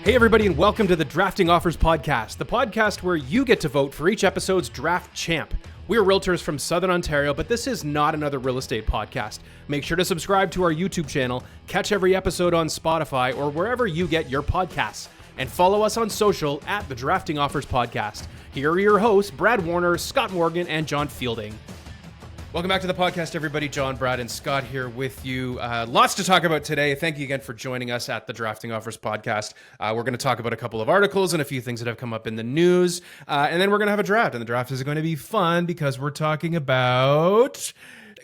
Hey everybody, and welcome to the Drafting Offers Podcast, the podcast where you get to vote for each episode's draft champ. We're realtors from Southern Ontario, but this is not another real estate podcast. Make sure to subscribe to our YouTube channel, catch every episode on Spotify or wherever you get your podcasts, and follow us on social at the Drafting Offers Podcast. Here are your hosts, Brad Warner, Scott Morgan, and John Fielding. Welcome back to the podcast, everybody. John, Brad, and Scott here with you. Lots to talk about today. Thank you again for joining us at the Drafting Offers Podcast. We're going to talk about a couple of articles and a few things that have come up in the news. And then we're going to have a draft. And the draft is going to be fun because we're talking about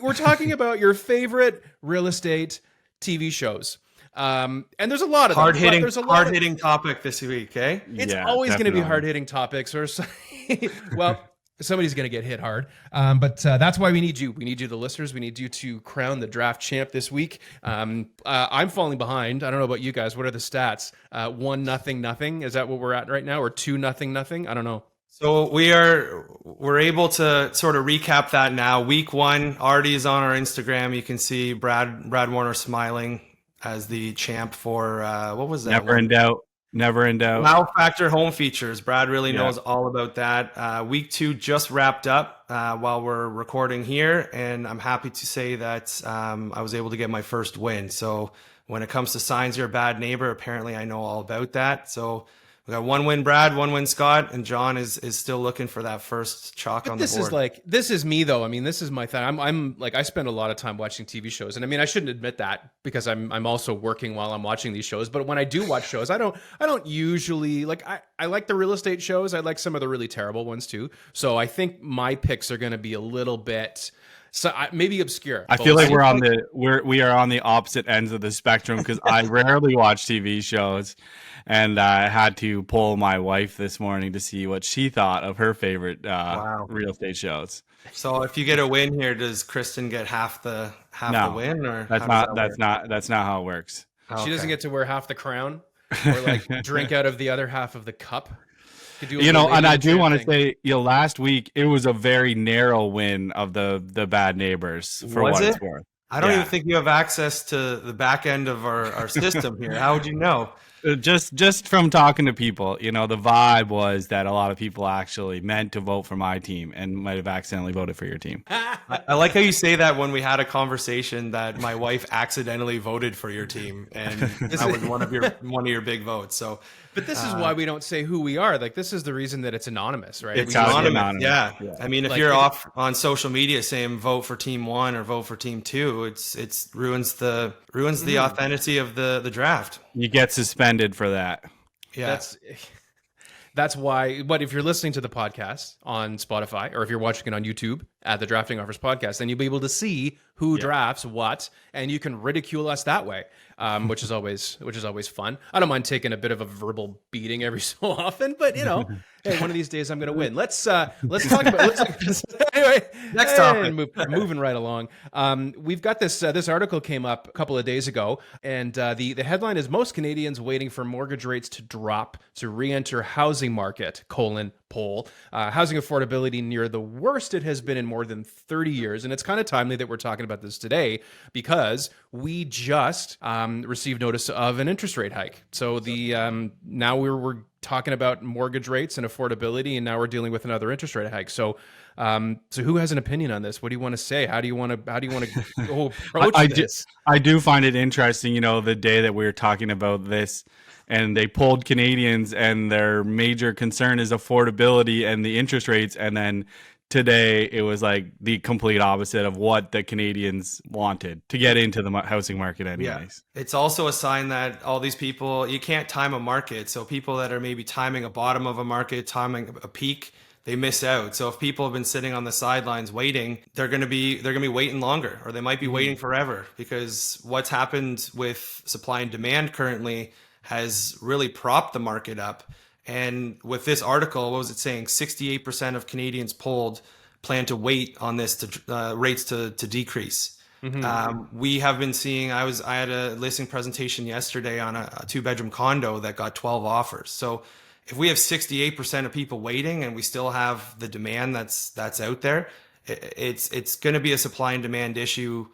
your favorite real estate TV shows. And there's a lot of hard-hitting topic this week, eh? It's always going to be hard-hitting topics. Well, somebody's going to get hit hard. But that's why we need you. We need you, the listeners. We need you to crown the draft champ this week. I'm falling behind. I don't know about you guys. What are the stats? 1-0. Is that what we're at right now? Or 2-0? I don't know. So we're able to sort of recap that now. Week one already is on our Instagram. You can see Brad Warner smiling as the champ for what was that? Never in doubt. Wow Factor home features. Brad really knows all about that. Week two just wrapped up while we're recording here, and I'm happy to say that I was able to get my first win. So when it comes to signs you're a bad neighbor, apparently I know all about that. So we got one win Brad, one win Scott, and John is still looking for that first chalk on the board. This is me though. I mean, this is my thing. I'm like, I spend a lot of time watching TV shows, and I mean, I shouldn't admit that because I'm also working while I'm watching these shows. But when I do watch shows, I don't usually like. I like the real estate shows. I like some of the really terrible ones too. So I think my picks are going to be a little bit. So maybe obscure. I feel like we are on the opposite ends of the spectrum because I rarely watch TV shows, and I had to poll my wife this morning to see what she thought of her favorite real estate shows. So if you get a win here, does Kristen get half the win, or that's not how it works. She doesn't get to wear half the crown or like drink out of the other half of the cup. And I do want to say, last week it was a very narrow win of the bad neighbors for what it's worth. I don't even think you have access to the back end of our system here. How would you know? Just from talking to people, the vibe was that a lot of people actually meant to vote for my team and might have accidentally voted for your team. I like how you say that when we had a conversation that my wife accidentally voted for your team, and that was one of your big votes. So, but this is why we don't say who we are. Like, this is the reason that it's anonymous, right? It's anonymous. Yeah. I mean, if you're off on social media saying vote for team one or vote for team two, it ruins the authenticity of the draft. You get suspended for that. Yeah. That's why. But if you're listening to the podcast on Spotify or if you're watching it on YouTube at the Drafting Offers Podcast, then you'll be able to see who drafts what, and you can ridicule us that way, which is always fun. I don't mind taking a bit of a verbal beating every so often, but hey, one of these days I'm going to win. Let's talk about anyway. Next topic. Moving right along. We've got this article came up a couple of days ago, and the headline is "Most Canadians Waiting for Mortgage Rates to Drop to Re-Enter Housing Market: Poll. Housing affordability near the worst it has been in more than 30 years." And it's kind of timely that we're talking about this today because we just received notice of an interest rate hike. So now we're talking about mortgage rates and affordability, and now we're dealing with another interest rate hike. So who has an opinion on this? What do you want to say? How do you want to go approach this? I do find it interesting, the day that we were talking about this, and they polled Canadians, and their major concern is affordability and the interest rates. And then today it was like the complete opposite of what the Canadians wanted to get into the housing market anyways. Yeah. It's also a sign that all these people, you can't time a market. So people that are maybe timing a bottom of a market, timing a peak, they miss out. So if people have been sitting on the sidelines waiting, they're going to be waiting longer, or they might be waiting forever, because what's happened with supply and demand currently has really propped the market up. And with this article, what was it saying? 68% of Canadians polled plan to wait on this to rates to decrease. Mm-hmm. We have been seeing. I had a listing presentation yesterday on a 2-bedroom condo that got 12 offers. So if we have 68% of people waiting and we still have the demand that's out there, it's going to be a supply and demand issue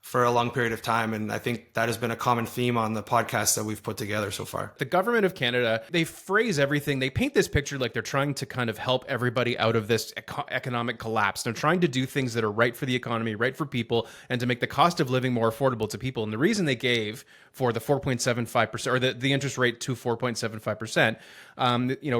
for a long period of time. And I think that has been a common theme on the podcast that we've put together so far. The government of Canada, they phrase everything. They paint this picture like they're trying to kind of help everybody out of this economic collapse. They're trying to do things that are right for the economy, right for people, and to make the cost of living more affordable to people. And the reason they gave for the 4.75%, or the interest rate to 4.75%,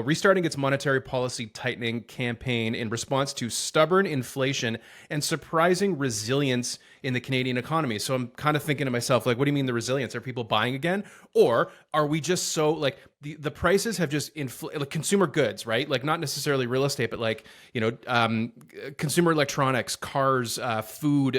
restarting its monetary policy tightening campaign in response to stubborn inflation and surprising resilience in the Canadian economy. So I'm kind of thinking to myself, like, what do you mean the resilience? Are people buying again? Or are we just so, like, the prices have just like consumer goods, right? Like, not necessarily real estate, but like, consumer electronics, cars, food,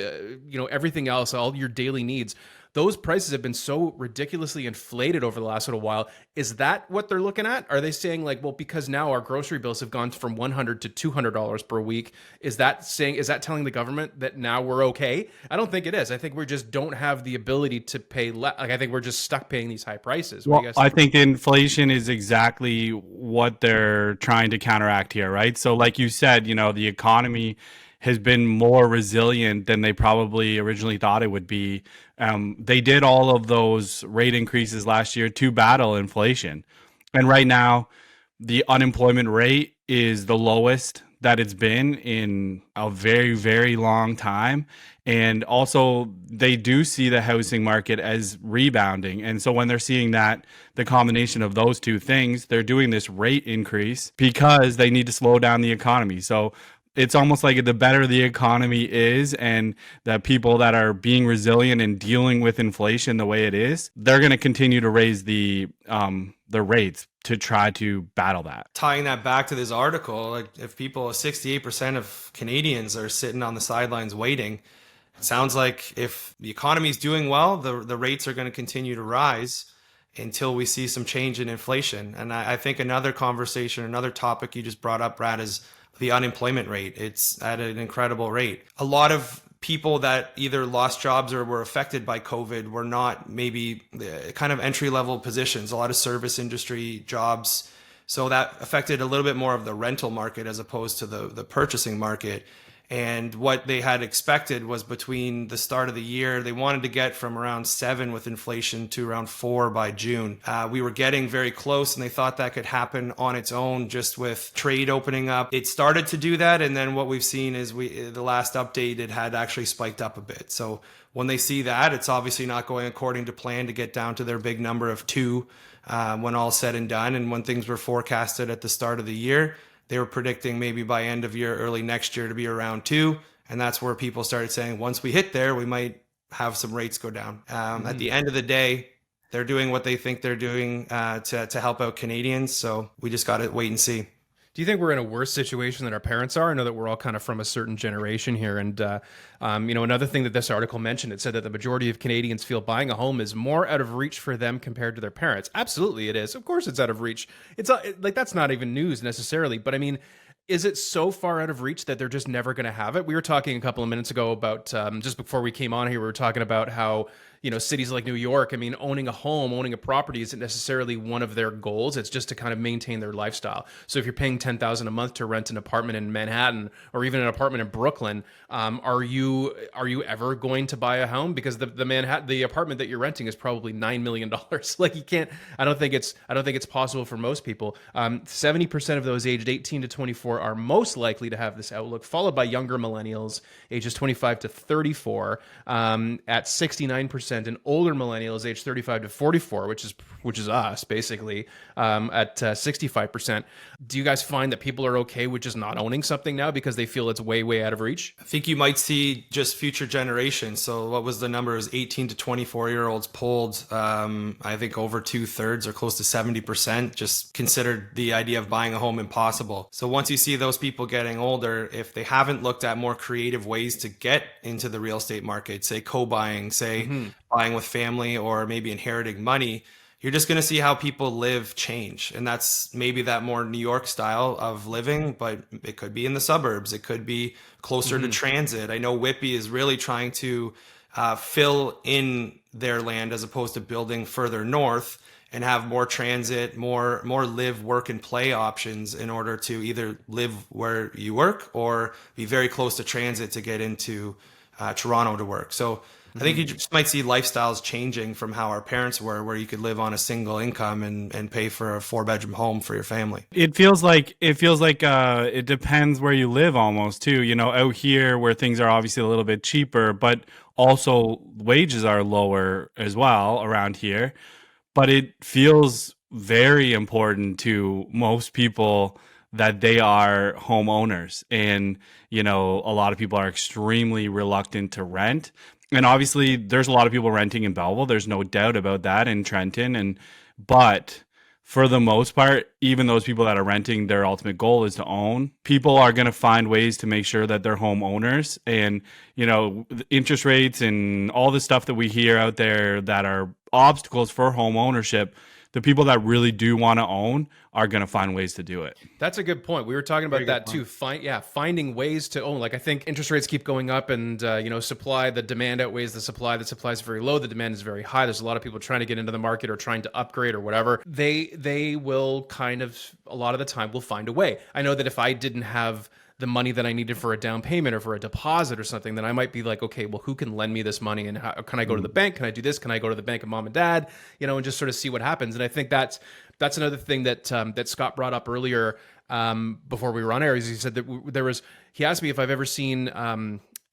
everything else, all your daily needs. Those prices have been so ridiculously inflated over the last little while. Is that what they're looking at? Are they saying like, well, because now our grocery bills have gone from $100 to $200 per week? Is that telling the government that now we're okay? I don't think it is. I think we just don't have the ability to pay less. Like, I think we're just stuck paying these high prices. Well, I think inflation is exactly what they're trying to counteract here, right? So like you said, the economy has been more resilient than they probably originally thought it would be. They did all of those rate increases last year to battle inflation. And right now, the unemployment rate is the lowest that it's been in a very, very long time. And also, they do see the housing market as rebounding. And so when they're seeing that, the combination of those two things, they're doing this rate increase because they need to slow down the economy. So it's almost like the better the economy is and the people that are being resilient and dealing with inflation the way it is, they're going to continue to raise the rates to try to battle that. Tying that back to this article, like if 68% of Canadians are sitting on the sidelines waiting, it sounds like if the economy is doing well, the rates are going to continue to rise until we see some change in inflation. And I think another topic you just brought up, Brad, is the unemployment rate. It's at an incredible rate. A lot of people that either lost jobs or were affected by COVID were not maybe kind of entry-level positions, a lot of service industry jobs. So that affected a little bit more of the rental market as opposed to the purchasing market. And what they had expected was between the start of the year, they wanted to get from around 7 with inflation to around 4 by June. We were getting very close, and they thought that could happen on its own just with trade opening up. It started to do that, and then what we've seen is the last update, it had actually spiked up a bit. So when they see that, it's obviously not going according to plan to get down to their big number of 2 when all said and done. And when things were forecasted at the start of the year, they were predicting maybe by end of year, early next year to be around 2. And that's where people started saying, once we hit there, we might have some rates go down. At the end of the day, they're doing what they think they're doing to help out Canadians. So we just got to wait and see. Do you think we're in a worse situation than our parents are? I know that we're all kind of from a certain generation here. And, another thing that this article mentioned, it said that the majority of Canadians feel buying a home is more out of reach for them compared to their parents. Absolutely it is. Of course it's out of reach. It's like, that's not even news necessarily. But I mean, is it so far out of reach that they're just never going to have it? We were talking a couple of minutes ago about, just before we came on here, we were talking about how, cities like New York, I mean, owning a home, owning a property isn't necessarily one of their goals. It's just to kind of maintain their lifestyle. So if you're paying $10,000 a month to rent an apartment in Manhattan or even an apartment in Brooklyn, are you ever going to buy a home? Because the apartment that you're renting is probably $9 million. Like, you can't. I don't think it's possible for most people. 70% of those aged 18 to 24 are most likely to have this outlook, followed by younger millennials, ages 25 to 34, at 69%. And older millennials aged 35 to 44, which is us basically, at 65%. Do you guys find that people are okay with just not owning something now because they feel it's way, way out of reach? I think you might see just future generations. So what was the numbers? 18 to 24-year-olds polled, I think over 2/3 or close to 70% just considered the idea of buying a home impossible. So once you see those people getting older, if they haven't looked at more creative ways to get into the real estate market, say co-buying, buying with family, or maybe inheriting money, you're just going to see how people live change. And that's maybe that more New York style of living, but it could be in the suburbs. It could be closer to transit. I know Whitby is really trying to fill in their land as opposed to building further north and have more transit, more live, work, and play options in order to either live where you work or be very close to transit to get into Toronto to work. So I think you just might see lifestyles changing from how our parents were, where you could live on a single income and pay for a 4-bedroom home for your family. It feels like it depends where you live almost too. You know, out here where things are obviously a little bit cheaper, but also wages are lower as well around here. But it feels very important to most people that they are homeowners, and you know, a lot of people are extremely reluctant to rent. And obviously there's a lot of people renting in Belleville, there's no doubt about that, in Trenton, and but for the most part, even those people that are renting, their ultimate goal is to own. People are going to find ways to make sure that they're homeowners. And, you know, the interest rates and all the stuff that we hear out there that are obstacles for home ownership, the people that really do want to own are going to find ways to do it. That's a good point. We were talking about that too. Finding ways to own. Like, I think interest rates keep going up, and the demand outweighs the supply. The supply is very low. The demand is very high. There's a lot of people trying to get into the market or trying to upgrade or whatever. They will kind of, a lot of the time, will find a way. I know that if I didn't have the money that I needed for a down payment or for a deposit or something, then I might be like, okay, well, who can lend me this money, and how can I go to the bank? Can I do this? Can I go to the bank of mom and dad? And just sort of see what happens. And I think that's another thing that Scott brought up earlier before we were on air. Is he said that he asked me if I've ever seen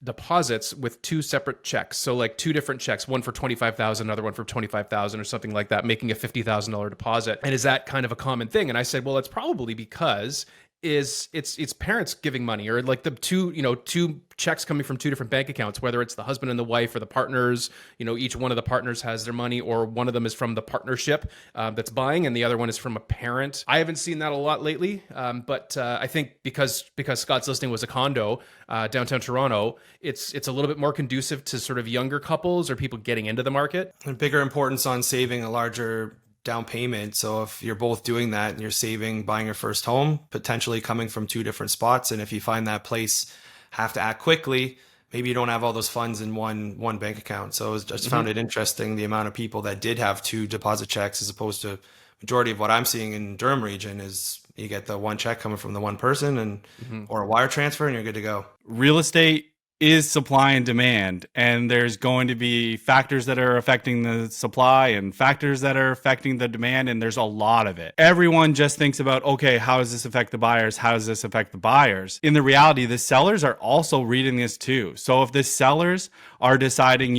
deposits with two separate checks. So like two different checks, one for 25,000, another one for 25,000 or something like that, making a $50,000 deposit. And is that kind of a common thing? And I said, well, it's probably because it's parents giving money, or like the two checks coming from two different bank accounts, whether it's the husband and the wife or the partners. Each one of the partners has their money, or one of them is from the partnership that's buying, and the other one is from a parent. I haven't seen that a lot lately, but I think because Scott's listing was a condo downtown Toronto, it's a little bit more conducive to sort of younger couples or people getting into the market. And bigger importance on saving a larger down payment. So if you're both doing that and you're saving, buying your first home, potentially coming from two different spots, and if you find that place have to act quickly, maybe you don't have all those funds in one bank account. So I just found it interesting, the amount of people that did have two deposit checks, as opposed to majority of what I'm seeing in Durham region is you get the one check coming from the one person, and or a wire transfer, and you're good to go. Real estate is supply and demand, and there's going to be factors that are affecting the supply and factors that are affecting the demand, and there's a lot of it. Everyone just thinks about, okay, how does this affect the buyers? How does this affect the buyers? In the reality, the sellers are also reading this too. So if the sellers are deciding,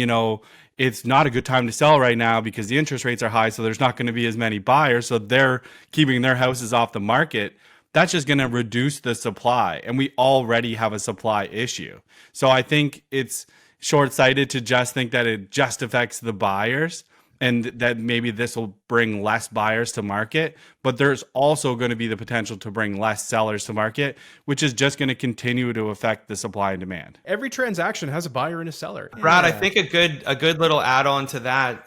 it's not a good time to sell right now because the interest rates are high, so there's not going to be as many buyers, so they're keeping their houses off the market, that's just going to reduce the supply. And we already have a supply issue. So I think it's short-sighted to just think that it just affects the buyers and that maybe this will bring less buyers to market. But there's also going to be the potential to bring less sellers to market, which is just going to continue to affect the supply and demand. Every transaction has a buyer and a seller. Brad, I think a good little add-on to that,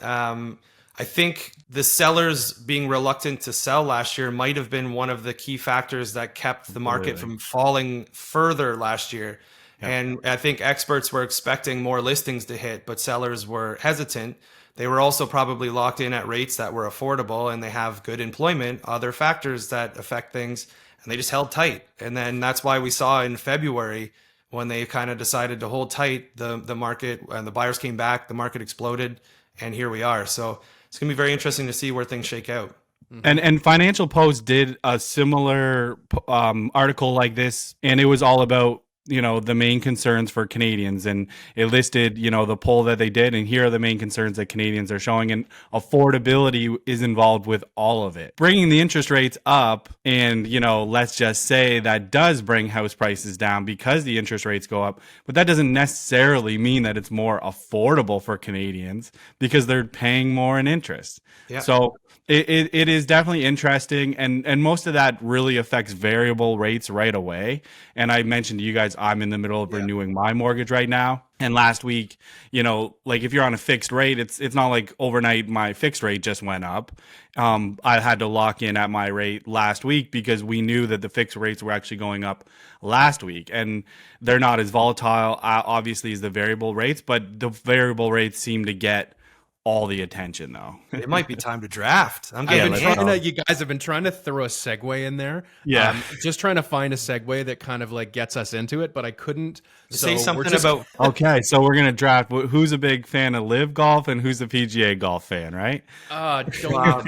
I think the sellers being reluctant to sell last year might have been one of the key factors that kept the market from falling further last year. Yeah. And I think experts were expecting more listings to hit, but sellers were hesitant. They were also probably locked in at rates that were affordable, and they have good employment, other factors that affect things, and they just held tight. And then that's why we saw in February, when they kind of decided to hold tight, the market, and the buyers came back, the market exploded, and here we are. So it's going to be very interesting to see where things shake out. And Financial Post did a similar article like this, and it was all about the main concerns for Canadians, and it listed the poll that they did, and here are the main concerns that Canadians are showing, and affordability is involved with all of it. Bringing the interest rates up, and let's just say that does bring house prices down because the interest rates go up, but that doesn't necessarily mean that it's more affordable for Canadians because they're paying more in interest. Yeah. So it is definitely interesting, and most of that really affects variable rates right away. And I mentioned to you guys, I'm in the middle of renewing my mortgage right now. And last week, like if you're on a fixed rate, it's not like overnight my fixed rate just went up. I had to lock in at my rate last week because we knew that the fixed rates were actually going up last week, and they're not as volatile, obviously, as the variable rates, but the variable rates seem to get all the attention, though. It might be time to draft. I'm I've getting been let's in. go. you guys have been trying to throw a segue in there. Yeah. Just trying to find a segue that kind of like gets us into it, but I couldn't. Say So we're something just- about Okay, so we're gonna draft who's a big fan of Live Golf and who's a PGA golf fan, right? Don't Wow.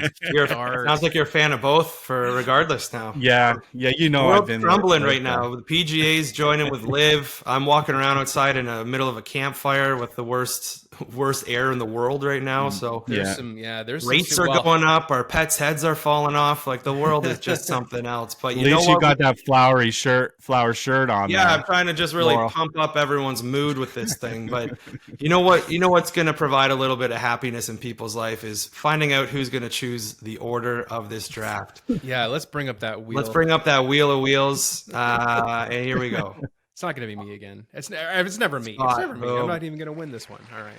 start. Sounds like you're a fan of both for regardless now. Yeah, you know, World's I've been crumbling right now. The PGA's joining with Live. I'm walking around outside in the middle of a campfire with the worst air in the world right now. So There's Yeah. there's rates some, are going up. Our pets' heads are falling off. Like the world is just something else. But At you know least you what? got that flower shirt on. Yeah, there. I'm trying to just really Laurel. pump up everyone's mood with this thing. But you know what? You know what's going to provide a little bit of happiness in people's life is finding out who's going to choose the order of this draft. Yeah, let's bring up that wheel. Let's bring up that wheel of wheels, and here we go. It's not going to be me again. It's never me. It's Scott, never me. boom. I'm not even going to win this one. All right.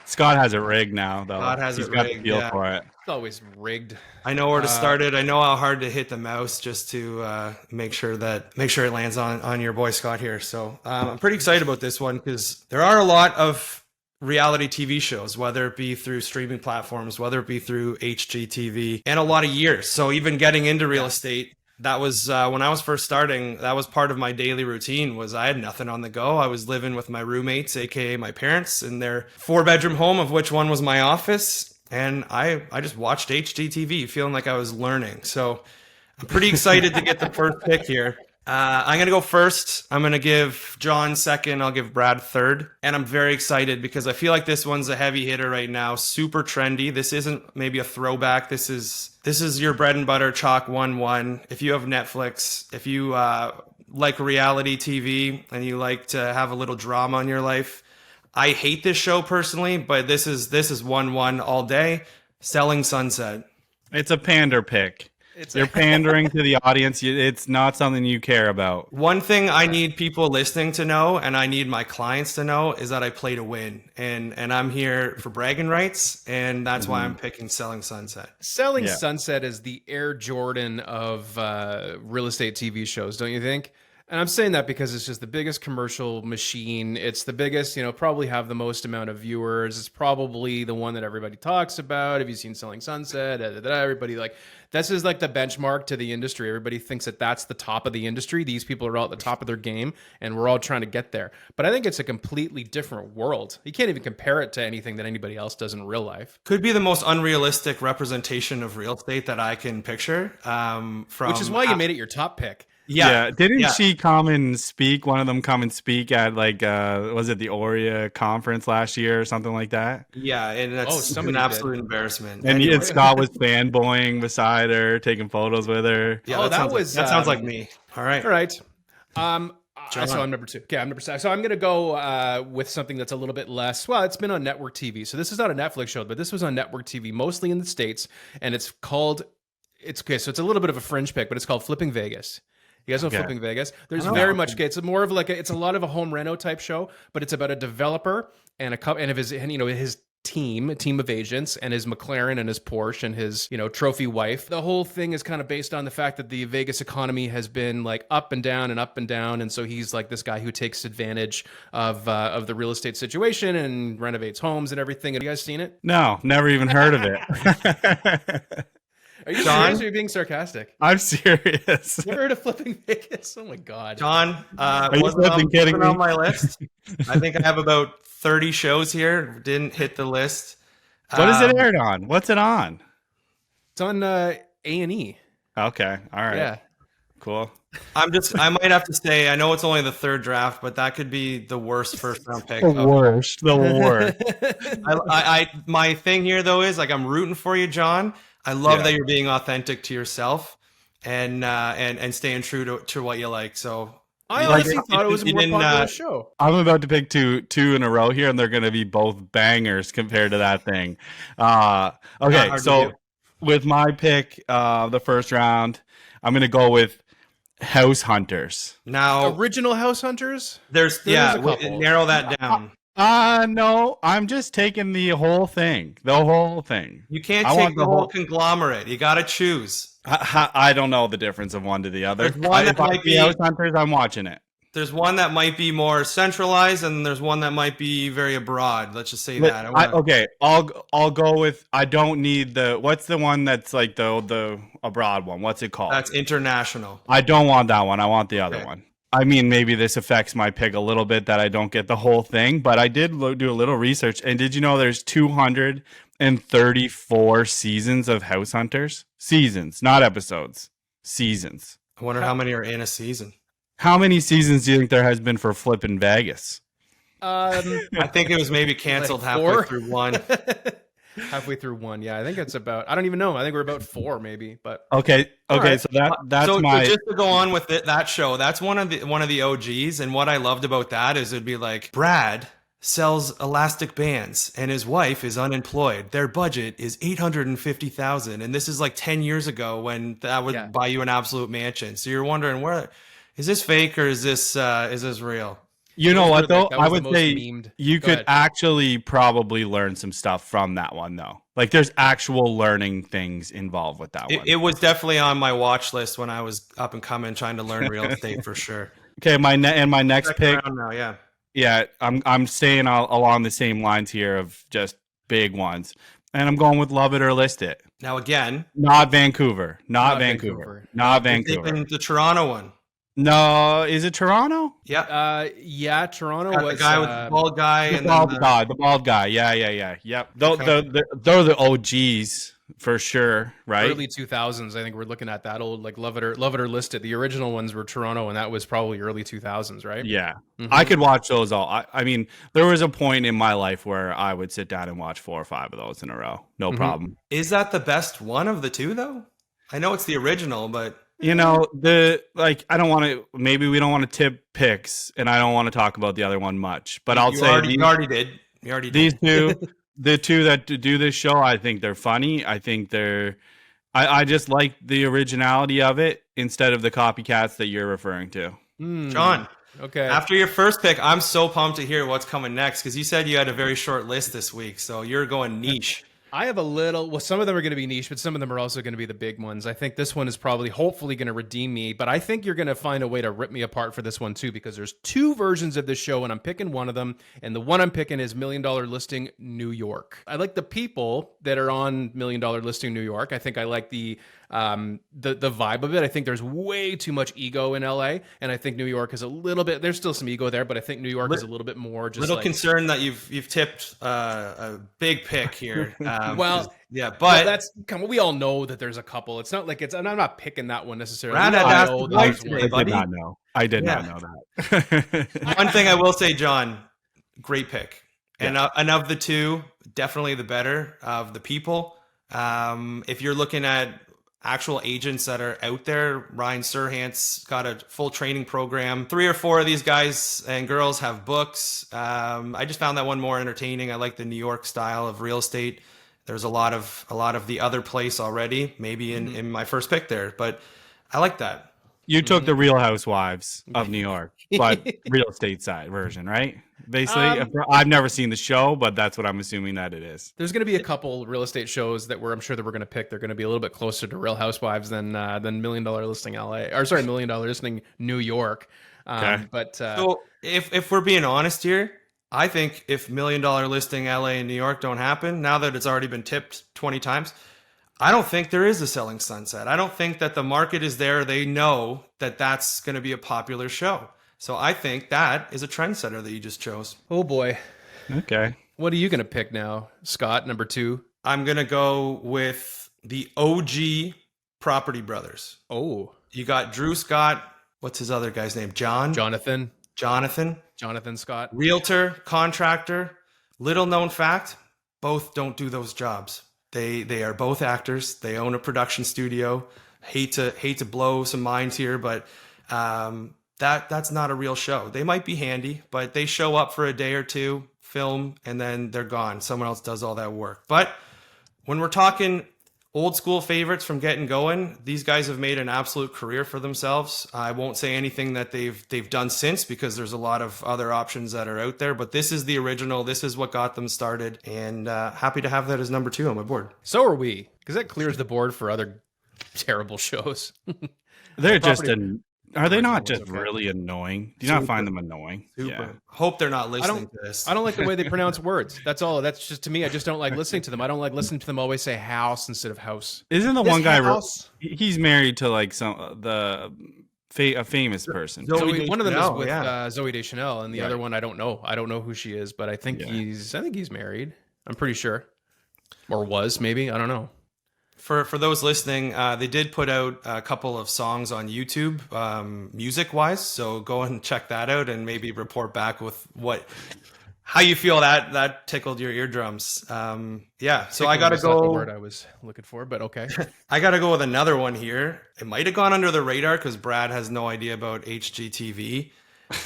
Scott has it rigged now, though. Scott has He's it got rigged, the feel yeah. for it. It's always rigged. I know where to start it. I know how hard to hit the mouse just to make sure it lands on your boy Scott here. So I'm pretty excited about this one because there are a lot of reality TV shows, whether it be through streaming platforms, whether it be through HGTV, and a lot of years. So even getting into real estate, that was when I was first starting, that was part of my daily routine was I had nothing on the go. I was living with my roommates, aka my parents, in their 4-bedroom home, of which one was my office. And I just watched HGTV feeling like I was learning. So I'm pretty excited to get the first pick here. I'm going to go first. I'm going to give John second. I'll give Brad third. And I'm very excited because I feel like this one's a heavy hitter right now. Super trendy. This isn't maybe a throwback. This is your bread and butter chalk 1-1. If you have Netflix, if you like reality TV and you like to have a little drama in your life, I hate this show personally, but this is 1-1 all day. Selling Sunset. It's a pander pick. You're pandering to the audience. It's not something you care about. One thing I need people listening to know, and I need my clients to know, is that I play to win, and I'm here for bragging rights, and that's why I'm picking Selling Sunset. Selling Yeah. Sunset is the Air Jordan of real estate TV shows, don't you think? And I'm saying that because it's just the biggest commercial machine. It's the biggest, probably have the most amount of viewers. It's probably the one that everybody talks about. Have you seen Selling Sunset? Everybody this is like the benchmark to the industry. Everybody thinks that that's the top of the industry. These people are all at the top of their game, and we're all trying to get there. But I think it's a completely different world. You can't even compare it to anything that anybody else does in real life. Could be the most unrealistic representation of real estate that I can picture. Which is why you made it your top pick. Yeah. Didn't yeah. she come and speak? One of them come and speak at was it the Aurea conference last year or something like that? Yeah, and that's an somebody absolute embarrassment. And Anyway. Scott was fanboying beside her, taking photos with her. Yeah, Oh, that, that sounds was, like, that sounds like me. All right. All right. John. So I'm number two. Okay, I'm number 6. So I'm going to go with something that's a little bit less. Well, it's been on network TV. So this is not a Netflix show, but this was on network TV, mostly in the States. And it's called, so it's a little bit of a fringe pick, but it's called Flipping Vegas. You guys know Flipping Vegas? There's very much, it's more of it's a lot of a home reno type show, but it's about a developer and his team of agents and his McLaren and his Porsche and his, trophy wife. The whole thing is kind of based on the fact that the Vegas economy has been like up and down and up and down. And so he's like this guy who takes advantage of the real estate situation and renovates homes and everything. Have you guys seen it? No, never even heard of it. Are you John? serious or are you being sarcastic? I'm serious. You ever heard of Flipping Vegas? Oh my God. John, you wasn't flipping kidding on me? my list. I think I have about 30 shows here. Didn't hit the list. What is it aired on? What's it on? It's on A&E. Okay. All right. Yeah. Cool. I might have to say, I know it's only the third draft, but that could be the worst first round pick. The worst. The worst. My thing here though is I'm rooting for you, John. I love Yeah. that you're being authentic to yourself and staying true to what you like. So I Like, honestly thought it was a you more didn't, popular show. I'm about to pick two in a row here, and they're going to be both bangers compared to that thing. Okay, hard to so do. with my pick, the first round, I'm going to go with House Hunters. now Original House Hunters? there's a couple. narrow that down. No, I'm just taking the whole thing. The whole thing. You can't I take want the whole conglomerate. You got to choose. I don't know the difference of one to the other. There's one that If I might see be- House Hunters, I'm watching it. There's one that might be more centralized, and there's one that might be very abroad. Let's just say that. Okay, I'll go with. I don't need the. What's the one that's like the abroad one? What's it called? That's international. I don't want that one. I want the other Okay. one. I mean, maybe this affects my pick a little bit that I don't get the whole thing, but I did do a little research. And did you know there's 234 seasons of House Hunters? Seasons, not episodes. Seasons. I wonder how many are in a season. How many seasons do you think there has been for Flippin' Vegas? I think it was maybe canceled Like halfway 4? through one. Halfway through one. Yeah, I think it's about. I don't even know. I think we're about 4 maybe. But Okay, right. so that's so my. just to go on with that show, that's one of the OGs, and what I loved about that is it'd be like Brad sells elastic bands and his wife is unemployed. Their budget is $850,000, and this is like 10 years ago when that would buy you an absolute mansion. So you're wondering, where is this fake or is this real? You know what though? I would say memed. you Go could ahead. actually probably learn some stuff from that one though. Like there's actual learning things involved with that one. It was definitely on my watch list when I was up and coming trying to learn real estate for sure. Okay, my next Check pick. around now, yeah. Yeah, I'm staying along the same lines here of just big ones, and I'm going with Love It or List It. Now again, Not Vancouver. Not Vancouver. Vancouver. Not Vancouver. taking the Toronto one. No, is it Toronto? Yeah. Yeah, Toronto Got was the guy with the bald guy The and bald then guy. The bald guy. Yeah. Yep. Okay. They're the OGs for sure, right? early 2000s. I think we're looking at that old like Love It or List It. The original ones were Toronto, and that was probably early 2000s, right? Yeah. Mm-hmm. I could watch those all. I mean, there was a point in my life where I would sit down and watch 4 or 5 of those in a row. No problem. is that the best one of the two though? I know it's the original, but You know, I don't want to, maybe we don't want to tip picks and I don't want to talk about the other one much, but I'll you say already did. You already these did. two, the two that do this show, I think they're funny. I think I just like the originality of it instead of the copycats that you're referring to. John, Okay. after your first pick, I'm so pumped to hear what's coming next because you said you had a very short list this week, so you're going niche. I have a little, well, some of them are going to be niche, but some of them are also going to be the big ones. I think this one is probably, hopefully, going to redeem me, but I think you're going to find a way to rip me apart for this one too, because there's 2 versions of this show, and I'm picking one of them, and the one I'm picking is $1 Million Listing New York. I like the people that are on $1 Million Listing New York. I think I like the vibe of it. I think there's way too much ego in LA, and I think New York is a little bit, there's still some ego there, but I think New York is a little bit more just Little like, concerned that you've tipped a big pick here. Well, yeah, but well, that's come on. We all know that there's a couple. It's not like I'm not picking that one necessarily. Brad We had all asked know the that wife there's one. today, buddy. I did not know that. one thing I will say, John, great pick. And of the two, definitely the better of the people. If you're looking at actual agents that are out there, Ryan Serhant's got a full training program. 3 or 4 of these guys and girls have books. I just found that one more entertaining. I like the New York style of real estate. There's a lot of the other place already, maybe in my first pick there, but I like that. You took the Real Housewives of New York, but real estate side version, right? Basically, I've never seen the show, but that's what I'm assuming that it is. There's going to be a couple real estate shows that I'm sure that we're going to pick. They're going to be a little bit closer to Real Housewives than $1 Million Listing LA, or sorry, $1 Million Listing New York. Okay. But So if we're being honest here, I think if $1 Million Listing LA and New York don't happen, now that it's already been tipped 20 times, I don't think there is a selling sunset. I don't think that the market is there. They know that that's going to be a popular show. So I think that is a trendsetter that you just chose. oh boy, Okay. what are you going to pick now, Scott? Number 2. I'm going to go with the OG Property Brothers. Oh, You got Drew Scott. What's his other guy's name? Jonathan. Jonathan Scott. Realtor, contractor. Little known fact, both don't do those jobs. They are both actors. They own a production studio. Hate to blow some minds here, but that's not a real show. They might be handy, but they show up for a day or two, film, and then they're gone. Someone else does all that work. But when we're talking old school favorites from getting going, these guys have made an absolute career for themselves. I won't say anything that they've done since because there's a lot of other options that are out there, but this is the original. This is what got them started, and happy to have that as number 2 on my board. So are we, because that clears the board for other terrible shows. They're just a Are they original not was just okay. really annoying? Do you not Super. find them annoying? Super. Yeah. Hope they're not I listening don't. to this. I don't like the way they pronounce words. That's all. That's just to me. I just don't like listening to them. I don't like listening to them always say house instead of house. Isn't the This one guy house. he's married to like a famous person? Zoe Zoe, one of them is Deschanel, with yeah. Zoe Deschanel, and the Right. other one I don't know. I don't know who she is, but I think Yeah. he's married. I'm pretty sure, or was maybe. I don't know. For those listening, they did put out a couple of songs on YouTube, music wise. So go and check that out, and maybe report back with how you feel that tickled your eardrums. Yeah. So I gotta That's not the go. word I was looking for, but okay. I gotta go with another one here. It might have gone under the radar because Brad has no idea about HGTV,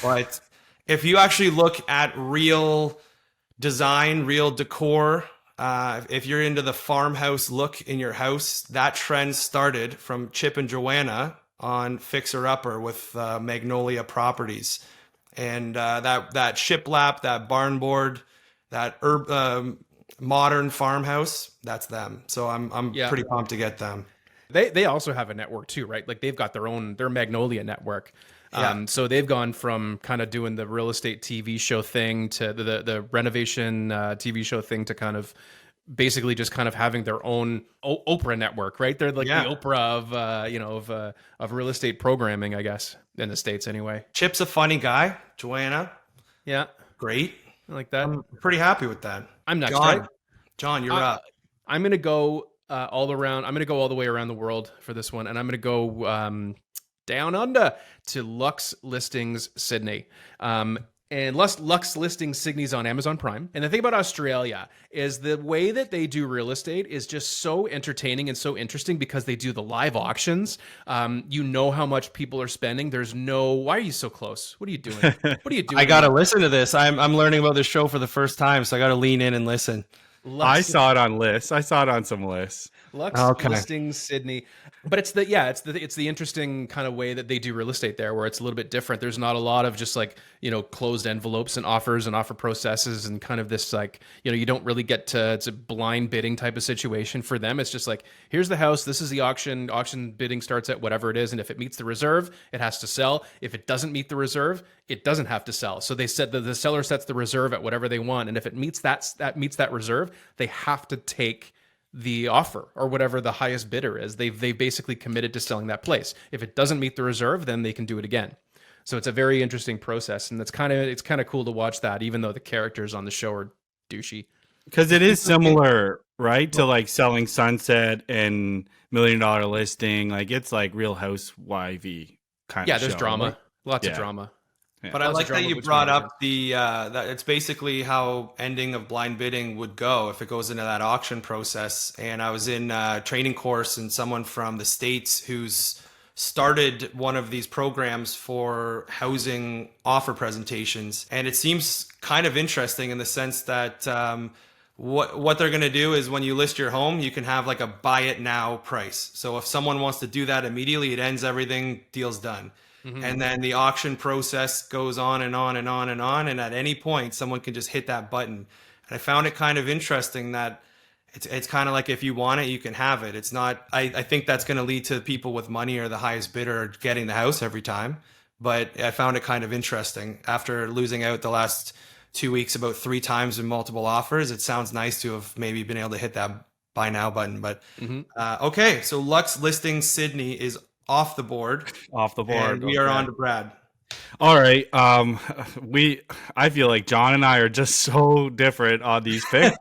but if you actually look at real design, real decor. If you're into the farmhouse look in your house, that trend started from Chip and Joanna on Fixer Upper with Magnolia Properties, and that shiplap, that barn board, that modern farmhouse, that's them. So I'm Yeah. pretty pumped to get them. They also have a network too, right? Like they've got their Magnolia network. Yeah. So they've gone from kind of doing the real estate TV show thing to the renovation TV show thing to kind of basically just kind of having their own Oprah network, right? They're like Yeah. the Oprah of real estate programming, I guess, in the States anyway. Chip's a funny guy. Joanna, Yeah, great. I like that. I'm pretty happy with that. I'm next, John, right? John, you're Uh, up. I'm gonna go all around. I'm gonna go all the way around the world for this one, and I'm gonna go down under to Lux Listings Sydney. And Lux Listings Sydney's on Amazon Prime. And the thing about Australia is the way that they do real estate is just so entertaining and so interesting because they do the live auctions. You know how much people are spending. There's no. Why are you so close? What are you doing? What are you doing? I gotta listen to this. I'm learning about this show for the first time, so I gotta lean in and listen. I saw it on lists. I saw it on some lists. Lux Okay. Listings Sydney, but it's the interesting kind of way that they do real estate there, where it's a little bit different. There's not a lot of just like closed envelopes and offers and offer processes and kind of this like you don't really get to it's a blind bidding type of situation for them. It's just like here's the house, this is the auction. Auction bidding starts at whatever it is, and if it meets the reserve, it has to sell. If it doesn't meet the reserve, it doesn't have to sell. So they said that the seller sets the reserve at whatever they want, and if it meets that reserve, they have to take the offer or whatever the highest bidder is. They basically committed to selling that place. If it doesn't meet the reserve, then they can do it again. So it's a very interesting process, and it's kind of cool to watch that, even though the characters on the show are douchey. Because it is similar, right, to like Selling Sunset and $1 Million Listing. Like it's like Real Housewifey kind Yeah, of there's show, drama, right? lots of Yeah. drama. But I Lots of like that drama you between brought agents. up the that it's basically how ending of blind bidding would go if it goes into that auction process. And I was in a training course, and someone from the States who's started one of these programs for housing offer presentations, and it seems kind of interesting in the sense that what they're going to do is when you list your home, you can have like a buy it now price. So if someone wants to do that immediately, it ends everything, deal's done. And then the auction process goes on and on and on and on. And at any point, someone can just hit that button. And I found it kind of interesting that it's kind of like if you want it, you can have it. It's not, I think that's going to lead to people with money or the highest bidder getting the house every time. But I found it kind of interesting after losing out the last 2 weeks about 3 times in multiple offers. It sounds nice to have maybe been able to hit that buy now button. But okay, so Lux Listings Sydney is off the board. Off the board. And we are okay. on to Brad. All right. I feel like John and I are just so different on these picks.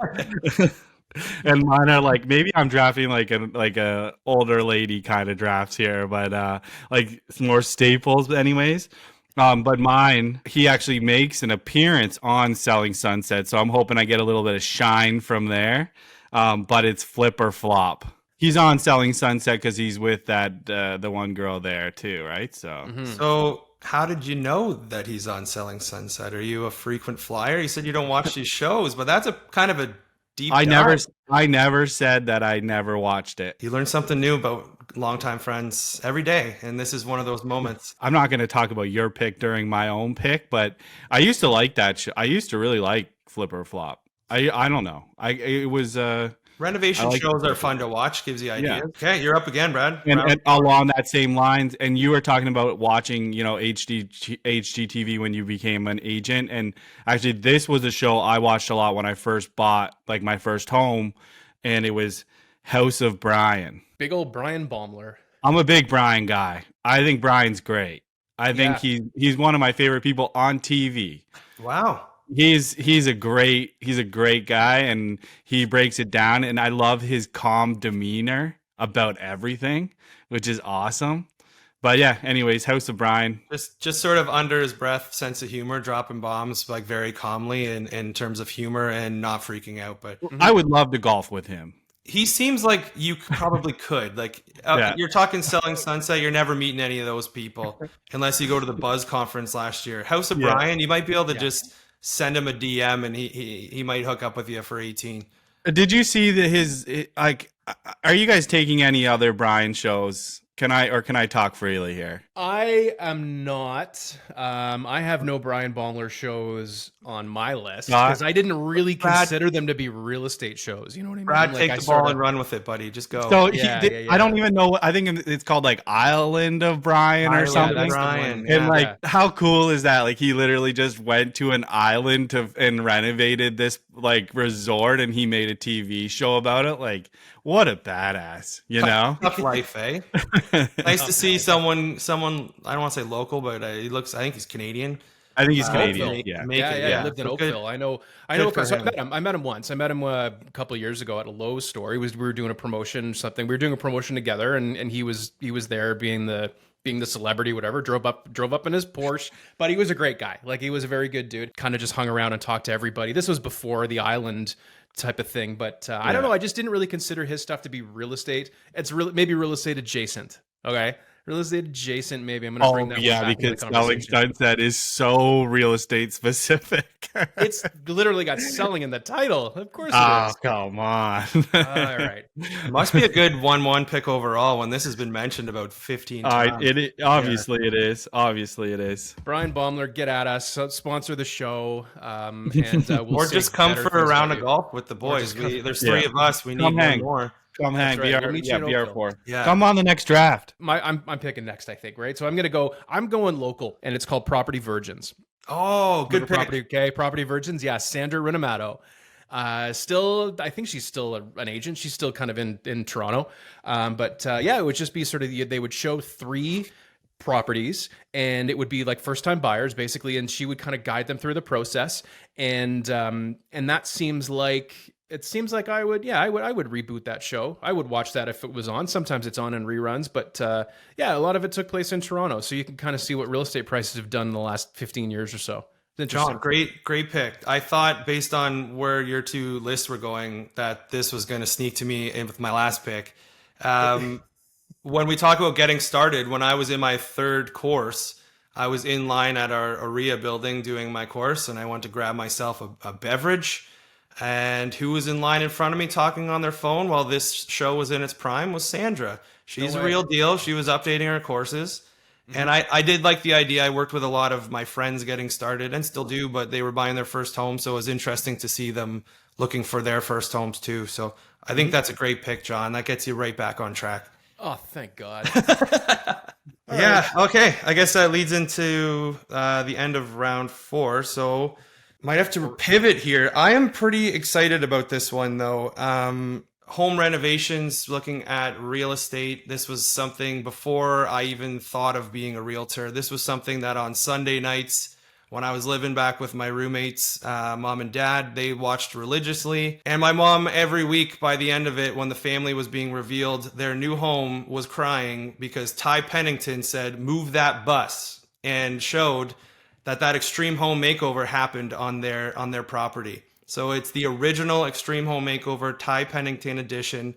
And mine are like, maybe I'm drafting like a older lady kind of drafts here, but like more staples anyways. But mine, he actually makes an appearance on Selling Sunset, so I'm hoping I get a little bit of shine from there. But it's Flip or Flop. He's on Selling Sunset because he's with that the one girl there too, right? So So how did you know that he's on Selling Sunset? Are you a frequent flyer? You said you don't watch these shows, but that's a kind of a deep dive. I never said that I never watched it. You learn something new about longtime friends every day, and this is one of those moments. I'm not going to talk about your pick during my own pick, but I used to like that show. I used to really like Flip or Flop. I don't know. It was Renovation like- shows are fun to watch. Gives you ideas. Yeah. Okay, you're up again, Brad. And along that same lines, and you were talking about watching, HGTV when you became an agent. And actually, this was a show I watched a lot when I first bought like my first home, and it was House of Brian. Big old Brian Baumler. I'm a big Brian guy. I think Brian's great. I think he's one of my favorite people on TV. Wow. He's a great guy, and he breaks it down, and I love his calm demeanor about everything, which is awesome. But yeah, anyways, House of Brian. Just sort of under his breath, sense of humor, dropping bombs like very calmly in terms of humor and not freaking out. But I would love to golf with him. he seems like you probably could. Like you're talking Selling Sunset, you're never meeting any of those people unless you go to the Buzz conference last year. House of Brian, you might be able to just send him a DM and he might hook up with you for 18. Did you see are you guys taking any other Brian shows? Can I talk freely here? I am not. I have no Brian Baumler shows on my list Not- because I didn't really consider them to be real estate shows. You know what I mean? Brad, Like, take I the ball sorta- and run with it, buddy. Just go. So Yeah. I don't even know. I think it's called like Island of Brian or Island of something. that's the Brian. one. And Yeah. like, how cool is that? Like, he literally just went to an island and renovated this like resort, and he made a TV show about it. Like, what a badass, you know? Tough life, eh? Nice to see someone. I don't want to say local, but he looks. I think he's Canadian. I think he's Canadian. Oakville. Yeah. Make it, Yeah, he lived in So good. Oakville. I know. for So him. I met him once. I met him a couple of years ago at a Lowe's store. We were doing a promotion, something. We were doing a promotion together, and he was there being the celebrity, whatever. Drove up in his Porsche, but he was a great guy. Like, he was a very good dude. Kind of just hung around and talked to everybody. This was before the Island type of thing, but I don't know. I just didn't really consider his stuff to be real estate. It's maybe real estate adjacent. Okay. Real estate adjacent, maybe. I'm going to bring that one back because into the Selling conversation. Sunset is so real estate specific. It's literally got selling in the title. Of course it Oh, is. come on. All right. Must be a good 1-1 pick overall when this has been mentioned about 15 times. Obviously it is. Obviously it is. Brian Baumler, get at us. Sponsor the show. And we'll Or say just come better for a things round about of you. golf with the boys. just come- There's three Yeah. of us. We need Come one hang. more. Come hang. right. We'll meet you in Oakville. BR4. Yeah. Come on the next draft. I'm picking next, I think, right? So I'm going local, and it's called Property Virgins. Oh, good pick. Property Virgins. Yeah, Sandra Renamato. Still, I think she's still an agent. She's still kind of in Toronto. But it would just be sort of, they would show 3 properties, and it would be like first time buyers basically, and she would kind of guide them through the process. And that seems like, I would reboot that show. I would watch that if it was on. Sometimes it's on in reruns, but a lot of it took place in Toronto, so you can kind of see what real estate prices have done in the last 15 years or so. It's interesting. John, great pick. I thought based on where your 2 lists were going that this was going to sneak to me in with my last pick. When we talk about getting started, when I was in my 3rd course, I was in line at our AREA building doing my course, and I went to grab myself a beverage. And who was in line in front of me talking on their phone while this show was in its prime was Sandra. She's a real deal. She was updating her courses. And I did like the idea. I worked with a lot of my friends getting started and still do, but they were buying their first home. So it was interesting to see them looking for their first homes too. So I think that's a great pick, John. That gets you right back on track. Oh, thank God. Yeah. Okay. I guess that leads into the end of round 4. So might have to pivot here. I am pretty excited about this one though. Home renovations, looking at real estate. This was something before I even thought of being a realtor. This was something that on Sunday nights when I was living back with my roommates, mom and dad, they watched religiously. And my mom, every week by the end of it, when the family was being revealed, their new home was crying because Ty Pennington said, "Move that bus," and showed that extreme home makeover happened on their property. So it's the original Extreme Home Makeover Ty Pennington edition.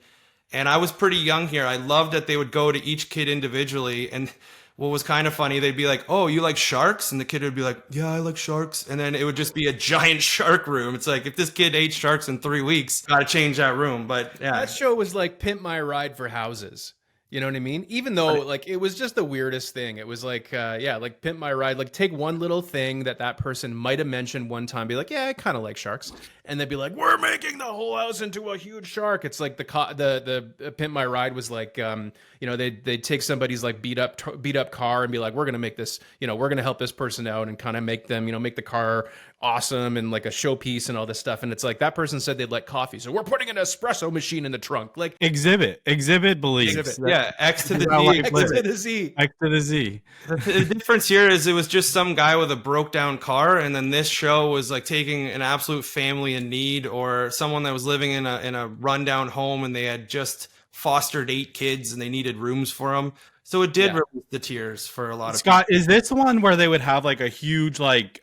And I was pretty young here. I loved that they would go to each kid individually. And what was kind of funny, they'd be like, "Oh, you like sharks?" And the kid would be like, "Yeah, I like sharks." And then it would just be a giant shark room. It's like, if this kid ate sharks in 3 weeks, gotta change that room. But yeah, That show was like Pimp My Ride for houses. You know what I mean? Even though like it was just the weirdest thing. It was like, like Pimp My Ride. Like, take one little thing that person might have mentioned one time, be like, "Yeah, I kind of like sharks," and they'd be like, "We're making the whole house into a huge shark." It's like the Pimp My Ride was like, they'd take somebody's like beat up car and be like, "We're gonna make this, we're gonna help this person out and kind of make them, make the car awesome and like a showpiece and all this stuff." And it's like that person said they'd like coffee, so we're putting an espresso machine in the trunk. Like Exhibit believes. Yeah, X to the Like, Z. X to the Z. X to the Z. The difference here is it was just some guy with a broke down car, and then this show was like taking an absolute family in need or someone that was living in a rundown home and they had just fostered 8 kids and they needed rooms for them. So it did release the tears for a lot of Scott, is this one where they would have like a huge like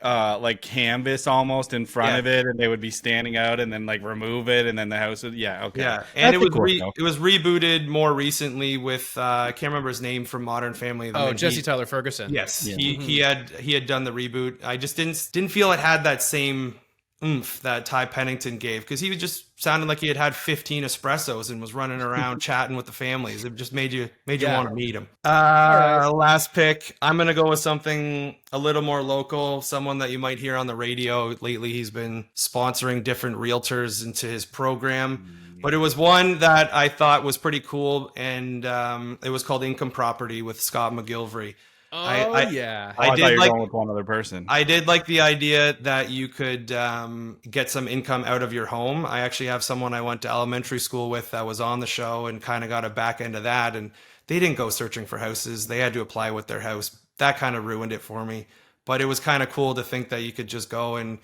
canvas almost in front of it, and they would be standing out and then like remove it, and then the house would okay. Yeah, and That's it was rebooted more recently with I can't remember his name from Modern Family. Jesse Tyler Ferguson. Yes, he had done the reboot. I just didn't feel it had that same oomph that Ty Pennington gave, because he just sounded like he had 15 espressos and was running around chatting with the families. It just made you want to meet him. Last pick, I'm gonna go with something a little more local, someone that you might hear on the radio lately. He's been sponsoring different realtors into his program, but it was one that I thought was pretty cool, and it was called Income Property with Scott McGilvery. I thought you were going with one other person. I did like the idea that you could get some income out of your home. I actually have someone I went to elementary school with that was on the show and kind of got a back end of that. And they didn't go searching for houses. They had to apply with their house. That kind of ruined it for me. But it was kind of cool to think that you could just go and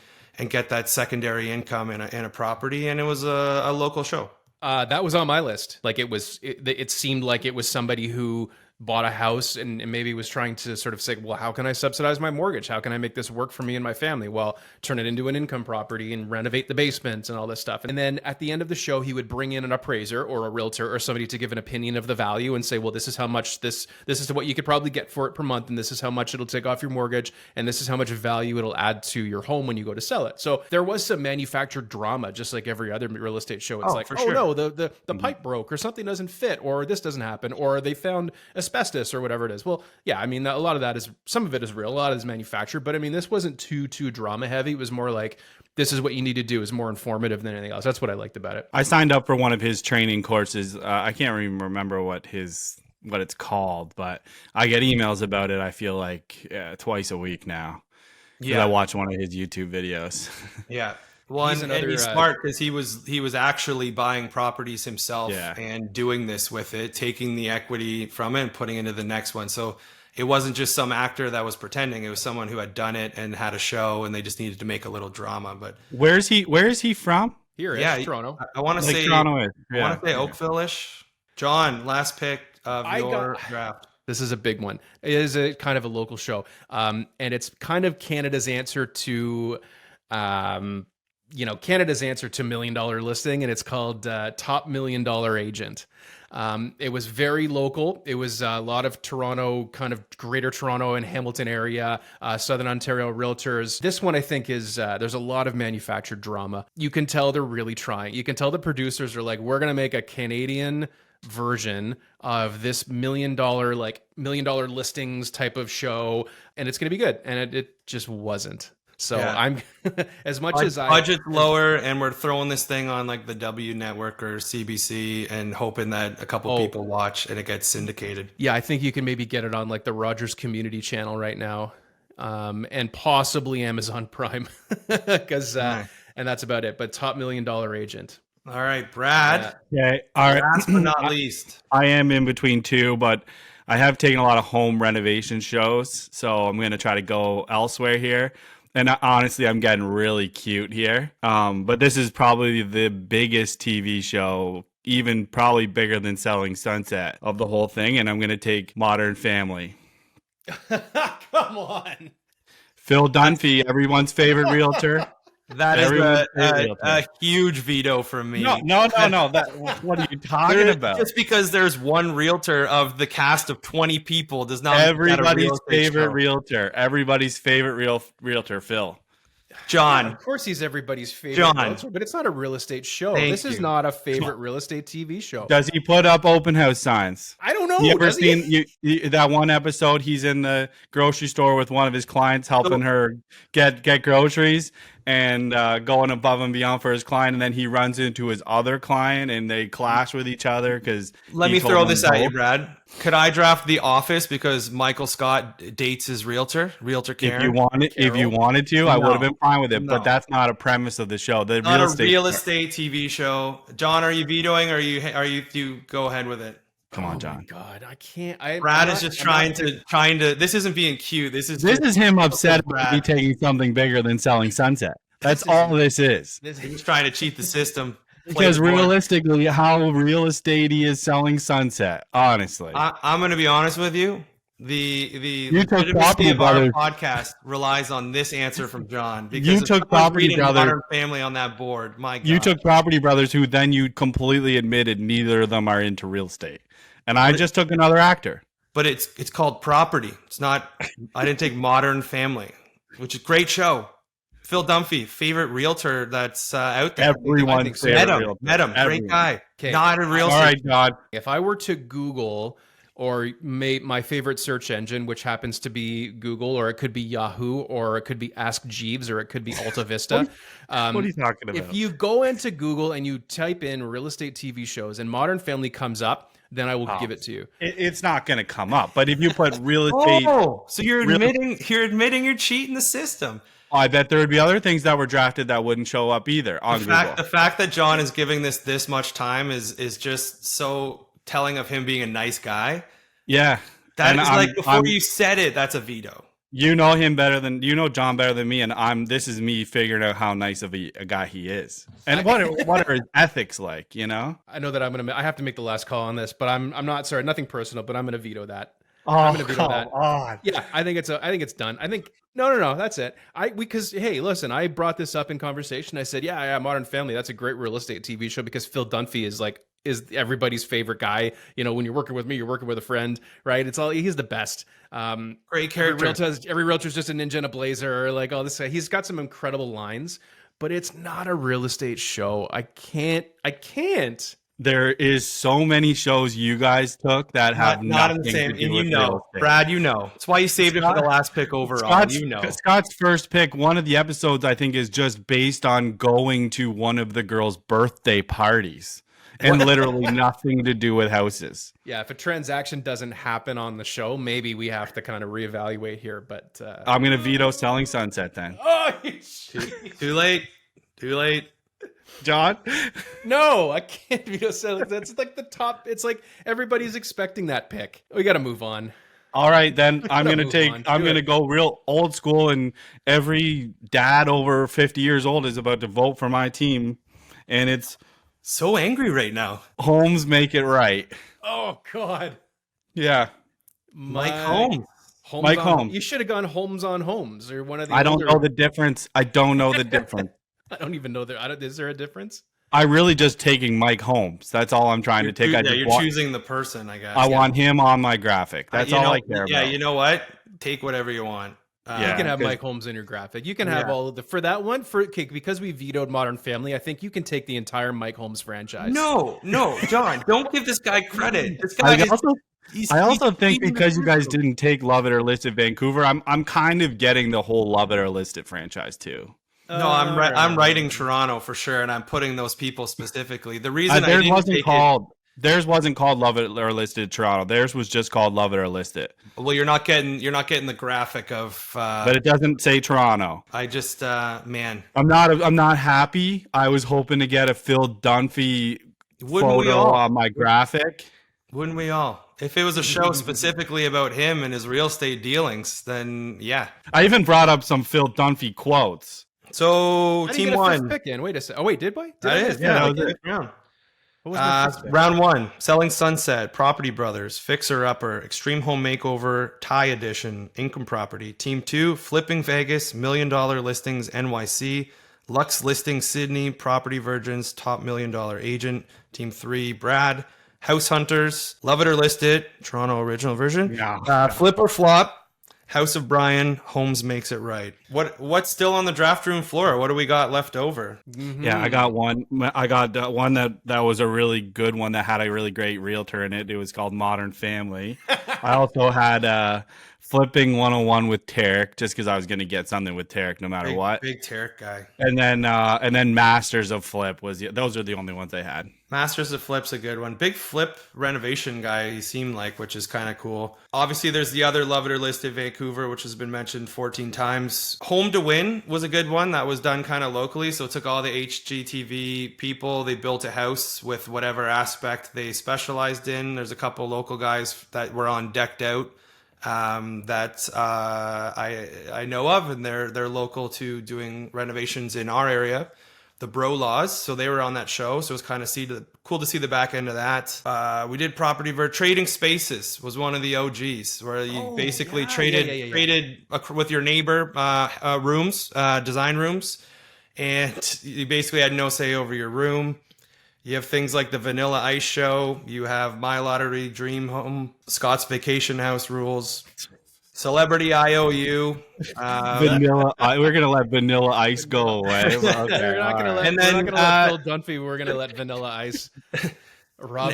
get that secondary income in a property. And it was a local show. That was on my list. Like it seemed like it was somebody who bought a house and maybe was trying to sort of say, well, how can I subsidize my mortgage? How can I make this work for me and my family? Well, turn it into an income property and renovate the basement and all this stuff. And then at the end of the show, he would bring in an appraiser or a realtor or somebody to give an opinion of the value and say, well, this is how much this is what you could probably get for it per month. And this is how much it'll take off your mortgage. And this is how much value it'll add to your home when you go to sell it. So there was some manufactured drama, just like every other real estate show. It's no, the pipe broke or something doesn't fit or this doesn't happen or they found asbestos or whatever it is. Well, yeah, I mean, a lot of that is, some of it is real, a lot of it is manufactured, but I mean, this wasn't too drama heavy. It was more like, this is what you need to do, is more informative than anything else. That's what I liked about it. I signed up for one of his training courses. I can't even remember what it's called, but I get emails about it. I feel like twice a week now. Yeah, I watch one of his YouTube videos. Yeah. And he's smart because he was actually buying properties himself and doing this with it, taking the equity from it and putting it into the next one. So it wasn't just some actor that was pretending. It was someone who had done it and had a show, and they just needed to make a little drama. But where is he from? Here, Toronto. I want to say Toronto is. I want to say Oakville-ish. John, last pick of your draft. This is a big one. It is a kind of a local show, and it's kind of Canada's answer to. Canada's answer to $1 Million Listing, and it's called Top $1 Million Agent. It was very local. It was a lot of Toronto, kind of Greater Toronto and Hamilton area, Southern Ontario realtors. This one, I think, is there's a lot of manufactured drama. You can tell they're really trying. You can tell the producers are like, we're going to make a Canadian version of this $1 million listings type of show, and it's going to be good. And it just wasn't. So I'm as much as budget's lower, and we're throwing this thing on like the W Network or CBC and hoping that a couple people watch and it gets syndicated. Yeah, I think you can maybe get it on like the Rogers Community Channel right now, and possibly Amazon Prime, because and that's about it. But Top $1 Million Agent. All right, Brad. Okay, all right. Last but not least, I am in between two, but I have taken a lot of home renovation shows, so I'm going to try to go elsewhere here. And honestly, I'm getting really cute here. But this is probably the biggest TV show, even probably bigger than Selling Sunset, of the whole thing. And I'm going to take Modern Family. Come on. Phil Dunphy, everyone's favorite realtor. That is a huge veto from me. No. What are you talking about? Just because there's one realtor of the cast of 20 people does not everybody's favorite realtor. Everybody's favorite realtor, Phil. John. Yeah, of course he's everybody's favorite realtor, but it's not a real estate show. This is not a favorite real estate TV show. Does he put up open house signs? I don't know. You ever does he? seen that one episode? He's in the grocery store with one of his clients, helping her get groceries and going above and beyond for his client, and then he runs into his other client, and they clash with each other because. Let me throw this at you, Brad. Could I draft The Office because Michael Scott dates his realtor Karen? If you wanted to, I would have been fine with it. No. But that's not a premise of the show. The Not a real estate TV show. John, are you vetoing, or are you go ahead with it? Come on, John. Oh God, I can't. Brad is just trying to. This isn't being cute. This is him upset Brad. about me taking something bigger than selling Sunset. That's all this is. He's trying to cheat the system. Because realistically, how real estate-y is selling Sunset, honestly. I'm going to be honest with you. The You took legitimacy Property of our Brothers. podcast relies on this answer from John. Because You if took someone's Property reading Brothers. Modern Family on that board. My God. You took Property Brothers, who then you completely admitted neither of them are into real estate. And I just took another actor. But it's called Property. It's not. I didn't take Modern Family, which is a great show. Phil Dunphy, favorite realtor that's out there. Everyone's Met favorite him. realtor. Met him. Great Everyone. guy. Okay. Not a real All estate. right, John. If I were to Google or my favorite search engine, which happens to be Google, or it could be Yahoo, or it could be Ask Jeeves, or it could be Alta Vista. What are you talking about? If you go into Google and you type in real estate TV shows and Modern Family comes up, then I will give it to you. It's not going to come up. But if you put real estate, Oh, so you're admitting you're cheating the system. I bet there would be other things that were drafted that wouldn't show up either on Google. The fact that John is giving this much time is just so telling of him being a nice guy. Yeah. That And is like before you said it, that's a veto. You know John better than me, and this is me figuring out how nice of a guy he is, and what are his ethics like, you know? I know that I have to make the last call on this, but I'm not sorry, nothing personal, but I'm going to veto that. Oh, I'm going to veto come that. on. Yeah, I think it's done. I think no, that's it. Because hey, listen, I brought this up in conversation. I said, yeah, Modern Family, that's a great real estate TV show because Phil Dunphy is everybody's favorite guy. You know, when you're working with me, you're working with a friend, right? He's the best. Great character. Every realtor's just a ninja in a blazer, like all this. He's got some incredible lines, but it's not a real estate show. I can't. There is so many shows you guys took that have not in nothing the same. to do And with you real know, estate. Brad, that's why you saved it for the last pick overall. Scott's first pick, one of the episodes I think is just based on going to one of the girls' birthday parties and literally nothing to do with houses. Yeah, if a transaction doesn't happen on the show, maybe we have to kind of reevaluate here. But I'm going to veto Selling Sunset then. oh, Too late. John? no, I can't veto selling. That's like the top. It's like everybody's expecting that pick. We got to move on. All right, then I'm going move to on. I'm Do going to it. go real old school, and every dad over 50 years old is about to vote for my team, and it's So angry right now. Homes Make It Right. Oh God, Yeah. Mike Holmes. Mike Holmes. You should have gone Holmes on Homes or one of the. I don't older- know the difference. I don't know the difference. I don't even know is there a difference? I really just taking Mike Holmes. That's all I'm trying to take. You're choosing the person, I guess. I want him on my graphic. That's all I care about. Yeah, you know what? Take whatever you want. You Yeah, can have 'cause- Mike Holmes in your graphic. You can have all of the for that one because we vetoed Modern Family. I think you can take the entire Mike Holmes franchise. No, John, don't give this guy credit. This guy I also think he's because you guys the didn't take Love It or Listed Vancouver, I'm kind of getting the whole Love It or Listed franchise too. No, I'm writing Toronto for sure, and I'm putting those people specifically. The reason Theirs wasn't called Love It or Listed Toronto. Theirs was just called Love It or Listed. Well, you're not getting the graphic of. But it doesn't say Toronto. I just man, I'm not happy. I was hoping to get a Phil Dunphy wouldn't we photo all? on my graphic. Wouldn't we all? If it was a show specifically about him and his real estate dealings, then yeah. I even brought up some Phil Dunphy quotes. So I didn't team get a one. first pick in. Wait a second. Oh wait, did I? That is, Yeah, yeah. that was it. Round. What was my first pick? Round one: Selling Sunset, Property Brothers, Fixer Upper, Extreme Home Makeover, Tie Edition, Income Property. Team two: Flipping Vegas, $1 Million Listings NYC, Lux Listings Sydney, Property Virgins, Top $1 Million Agent. Team three: Brad, House Hunters, Love It or List It, Toronto original version. Yeah. Flip or Flop, House of Brian, Holmes makes it right. What's still on the draft room floor? What do we got left over? Yeah, I got one. I got one that was a really good one that had a really great realtor in it. It was called Modern Family. I also had Flipping 101 with Tarek, just because I was going to get something with Tarek no matter what. Big Tarek guy. And then Masters of Flip those are the only ones I had. Masters of Flip's a good one. Big Flip renovation guy, he seemed like, which is kind of cool. Obviously, there's the other Love It or List It Vancouver, which has been mentioned 14 times. Home to Win was a good one that was done kind of locally. So it took all the HGTV people, they built a house with whatever aspect they specialized in. There's a couple local guys that were on Decked Out that I know of, and they're local to doing renovations in our area. The Bro Laws, so they were on that show, so it was kind of cool to see the back end of that. We did Property Ver. Trading Spaces was one of the OGs, where you basically traded with your neighbor rooms, design rooms, and you basically had no say over your room. You have things like the Vanilla Ice Show. You have My Lottery, Dream Home, Scott's Vacation House Rules, Celebrity IOU. We're gonna let Vanilla Ice go away. Okay, we're not gonna let Phil Dunphy. We're gonna let Vanilla Ice.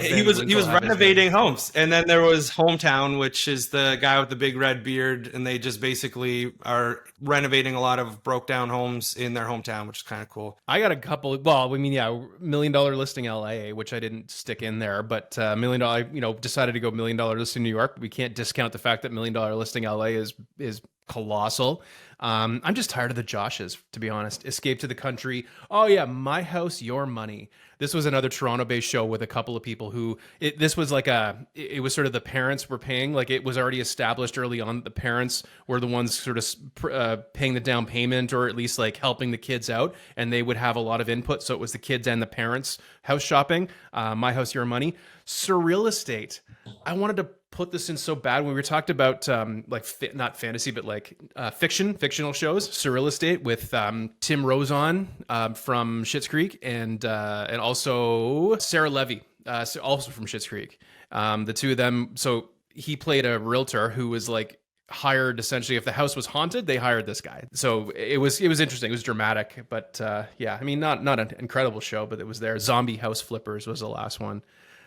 He was renovating homes, and then there was Hometown, which is the guy with the big red beard, and they just basically are renovating a lot of broke down homes in their hometown, which is kind of cool. I got a couple. Well, I mean, yeah, $1 Million Listing LA, which I didn't stick in there, but $1 Million, decided to go $1 Million Listing New York. We can't discount the fact that $1 Million Listing LA is colossal. I'm just tired of the Joshes, to be honest. Escape to the Country. Oh yeah, My House, Your Money. This was another Toronto-based show with a couple of people who this was like it was sort of the parents were paying, like it was already established early on that the parents were the ones sort of paying the down payment, or at least like helping the kids out, and they would have a lot of input. So it was the kids and the parents house shopping. My House, Your Money. Surreal Estate. I wanted to put this in so bad when we were talked about not fantasy, but like fictional shows. Surreal Estate with Tim Rozon from Schitt's Creek, and also Sarah Levy, also from Schitt's Creek. The two of them. So he played a realtor who was like hired, essentially, if the house was haunted, they hired this guy. So it was interesting. It was dramatic, but yeah, I mean, not an incredible show, but it was there. Zombie House Flippers was the last one.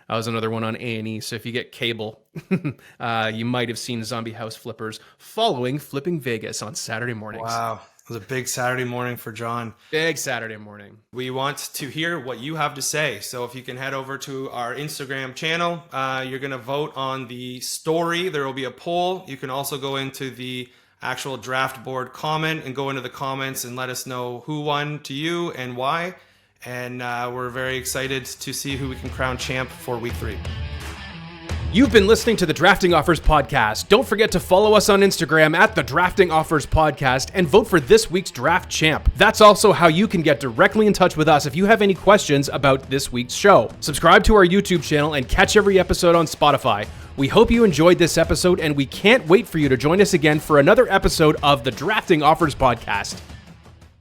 That was another one on A&E. So if you get cable, you might have seen Zombie House Flippers following Flipping Vegas on Saturday mornings. Wow. It was a big Saturday morning for John. Big Saturday morning. We want to hear what you have to say. So if you can head over to our Instagram channel, you're going to vote on the story. There will be a poll. You can also go into the actual draft board comment and go into the comments and let us know who won to you and why. And we're very excited to see who we can crown champ for week 3. You've been listening to the Drafting Offers Podcast. Don't forget to follow us on Instagram at the Drafting Offers Podcast and vote for this week's draft champ. That's also how you can get directly in touch with us if you have any questions about this week's show. Subscribe to our YouTube channel and catch every episode on Spotify. We hope you enjoyed this episode, and we can't wait for you to join us again for another episode of the Drafting Offers Podcast.